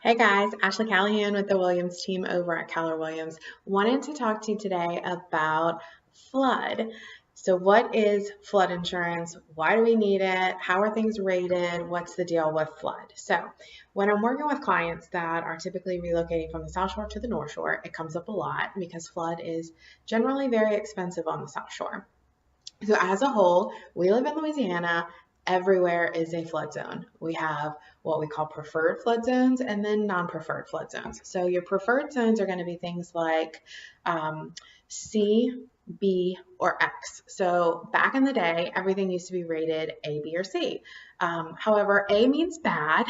Hey guys, Ashley Callahan with the Williams team over at Keller Williams. Wanted to talk to you today about flood. So, what is flood insurance? Why do we need it? How are things rated? What's the deal with flood? So, when I'm working with clients that are typically relocating from the South Shore to the North Shore, it comes up a lot because flood is generally very expensive on the South Shore. So as a whole, we live in Louisiana. Everywhere is a flood zone. We have what we call preferred flood zones and then non-preferred flood zones. So your preferred zones are going to be things like C, B, or X. So back in the day, everything used to be rated A, B, or C. However, A means bad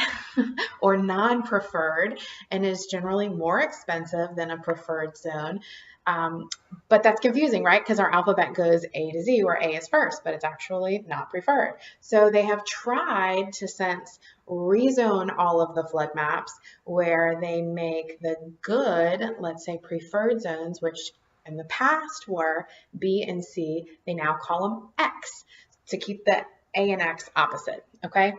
or non-preferred and is generally more expensive than a preferred zone. But that's confusing, right? Because our alphabet goes A to Z, where A is first, but it's actually not preferred. So they have tried to since rezone all of the flood maps where they make the good, let's say preferred zones, which in the past were B and C, they now call them X to keep the A and X opposite, okay?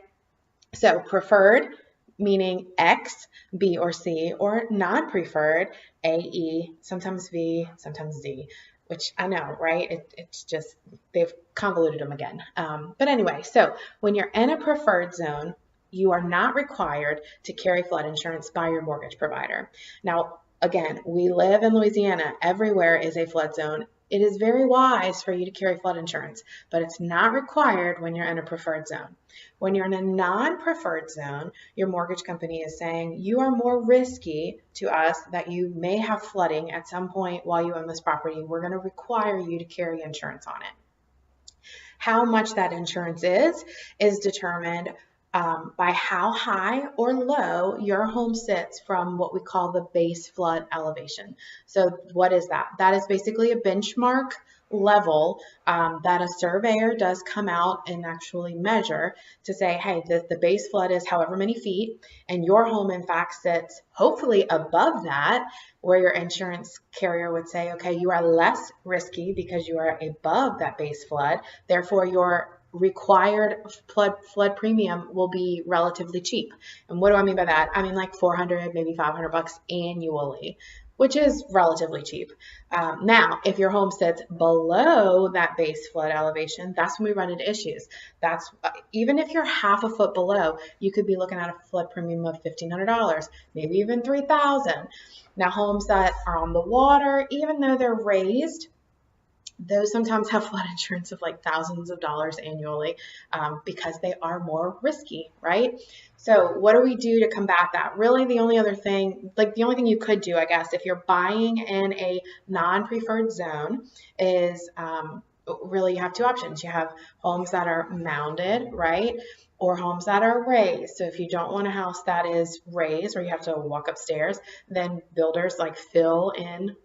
So preferred meaning X, B, or C, or non-preferred, A, E, sometimes V, sometimes Z, which I know, right? It's just, they've convoluted them again. But anyway, so when you're in a preferred zone, you are not required to carry flood insurance by your mortgage provider. Now, again, we live in Louisiana. Everywhere is a flood zone. It is very wise for you to carry flood insurance, but it's not required when you're in a preferred zone. When you're in a non-preferred zone, your mortgage company is saying you are more risky to us that you may have flooding at some point while you own this property. We're going to require you to carry insurance on it. How much that insurance is determined by how high or low your home sits from what we call the base flood elevation. So what is that? That is basically a benchmark level that a surveyor does come out and actually measure to say, hey, the base flood is however many feet, and your home in fact sits hopefully above that, where your insurance carrier would say, okay, you are less risky because you are above that base flood, therefore your required flood premium will be relatively cheap. And what do I mean by that? I mean like 400, maybe 500 bucks annually, which is relatively cheap. Now, if your home sits below that base flood elevation, that's when we run into issues. That's even if you're half a foot below, you could be looking at a flood premium of $1,500, maybe even $3,000. Now, homes that are on the water, even though they're raised, those sometimes have flood insurance of like thousands of dollars annually because they are more risky, right? So what do we do to combat that? Really, the only thing you could do, I guess, if you're buying in a non-preferred zone is really you have two options. You have homes that are mounded, right? Or homes that are raised. So if you don't want a house that is raised or you have to walk upstairs, then builders like fill in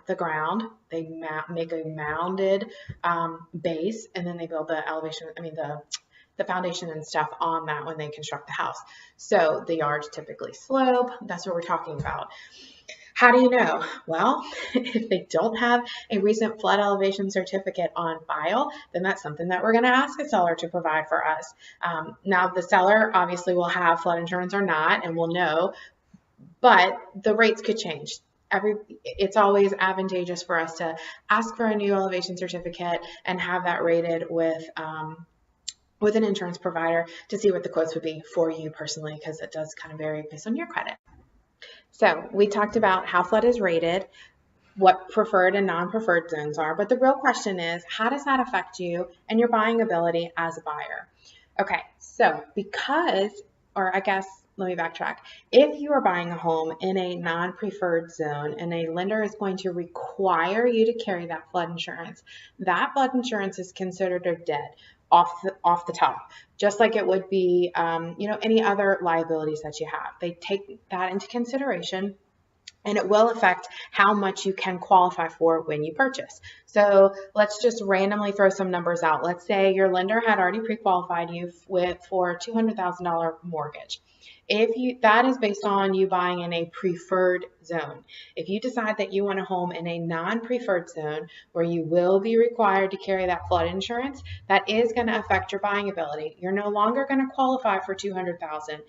the ground. They make a mounded base, and then they build the elevation, the foundation and stuff on that when they construct the house. So the yards typically slope. That's what we're talking about. How do you know? Well, if they don't have a recent flood elevation certificate on file, then that's something that we're going to ask a seller to provide for us. Now, the seller obviously will have flood insurance or not, and we'll know, but the rates could change. It's always advantageous for us to ask for a new elevation certificate and have that rated with an insurance provider to see what the quotes would be for you personally, because it does kind of vary based on your credit. So we talked about how flood is rated, what preferred and non-preferred zones are, but the real question is, how does that affect you and your buying ability as a buyer? Okay, so let me backtrack. If you are buying a home in a non-preferred zone and a lender is going to require you to carry that flood insurance, that flood insurance is considered a debt off the top, just like it would be, any other liabilities that you have. They take that into consideration, and it will affect how much you can qualify for when you purchase. So let's just randomly throw some numbers out. Let's say your lender had already pre-qualified you for a $200,000 mortgage. That is based on you buying in a preferred zone. If you decide that you want a home in a non-preferred zone where you will be required to carry that flood insurance, that is going to affect your buying ability. You're no longer going to qualify for $200,000.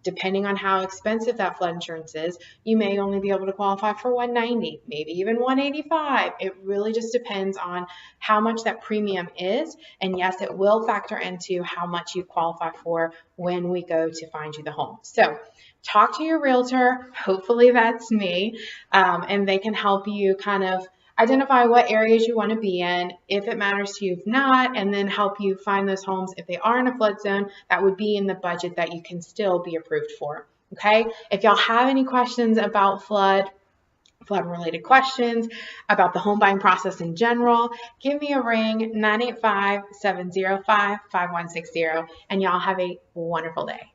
Depending on how expensive that flood insurance is, you may only be able to qualify for 190, maybe even 185. It really just depends on how much that premium is. And yes, it will factor into how much you qualify for when we go to find you the home. So talk to your realtor. Hopefully that's me. And they can help you kind of identify what areas you want to be in, if it matters to you, if not, and then help you find those homes if they are in a flood zone that would be in the budget that you can still be approved for. Okay. If y'all have any questions about flood related questions, about the home buying process in general, give me a ring, 985-705-5160, and y'all have a wonderful day.